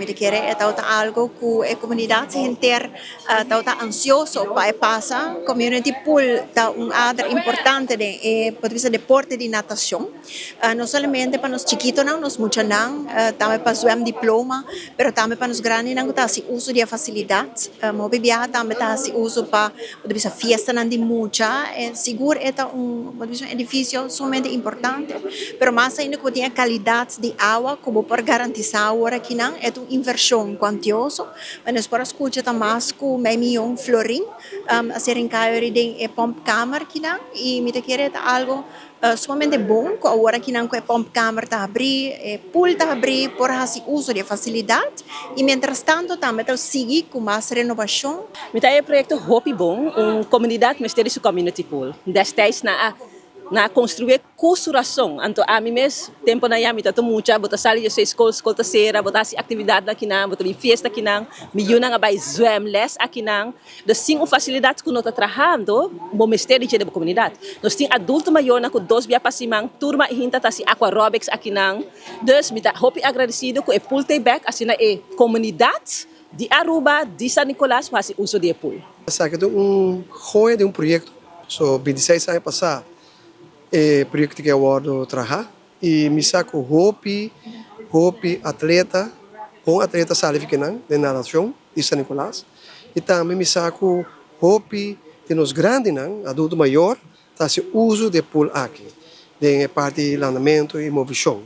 me quiere algo que a comunidad se entera ansioso para pasar community pool área importante de pode ser deporte de natação não somente para os chiquitos não nos muitos não também para swim diploma pero também para os grandes não tá se uso de facilidade mobiliário também tá se uso para pode ser festa não de muita seguro é pode ser edifício somente importante pero mais ainda que tem qualidade de água como por garantizar agora que não é uma inversão quantiosa mas para escutar também com meio milhão florim a ser encarregado de pump camera que não e me querer algo somente bom que agora que não a pump camera está abrir pool está abrir por assim uso de facilidade e mientras tanto também está seguir com mais renovação. Met het project Hopi Bom, comunidade mistério community pool. Destijds na construir costuração. Então, a mim mesmo, tempo na yami, tato mucha, bota sali de escola terceira, bota assim atividade aqui não, bota bem festa aqui não, milhão nga vai zwemles aqui não. Dus sim uma facilidade que nós está trabalhando, bom mistério de comunidade. Nós tem adulto maior na com dois via passimang, turma e hinta assim aquarobics aqui não. Dus me tá hopi agradecido com o pool back assim na comunidade de Aruba, de San Nicolás, faz uso de pool. Sabe que joia de projeto, so 26 anos passado. Projeto que eu trabalho e me saco Hopi atleta, bom atleta salificanan de natação de San Nicolás e também me saco Hopi de nos grandes adulto maior, tá se uso de pool aqui, de parte de andamento e movição.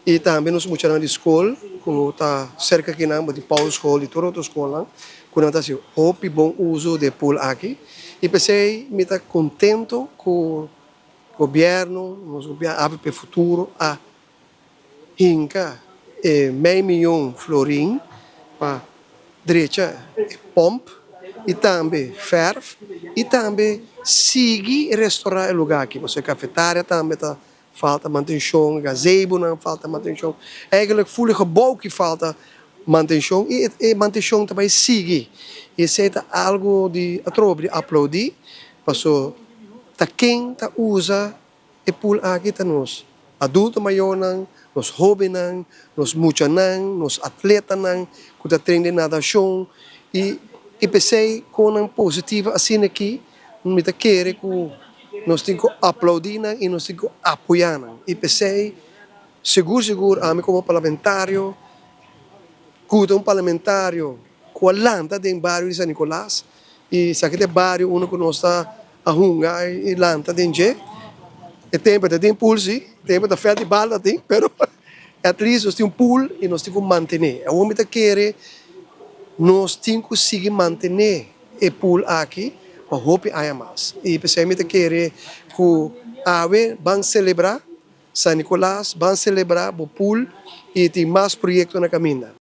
E também nos muitos de escola, como está cerca aqui não, de Paulo School e toda outra escola, quando está se Hopi bom uso de pool aqui e pensei me está contento com governo, nos governo abre para o futuro a hinca meio milhão florim para direita pomp e também ferv e também seguir restaurar o lugar aqui, você cafetária também tá falta manutenção, gazebo não falta manutenção, eigenlijk voel gebouw que falta manutenção e manutenção também seguir e isso é algo de aplaudir, passou ta quem ta usa e pool aqui ta nos adulto maior nos jovens nos mucha nos atleta que ta treina de natação e pensei com uma positiva assim aqui me ta querer que nós temos que aplaudir e nós temos que apoiar e pensei seguro a mim como parlamentário que um parlamentário com a lanta de bairro de San Nicolás e sabe que bairro uno que nós está a hunga e lanta dentro e tempo de pool sim tempo de fer de bala tem pero at least nós temos pool e nós temos que manter o homem quer nós temos que seguir manter e pool aqui para hope haya mais e pensei me quer que ave van celebrar San Nicolás van celebrar o pool e tem mais projetos na caminho.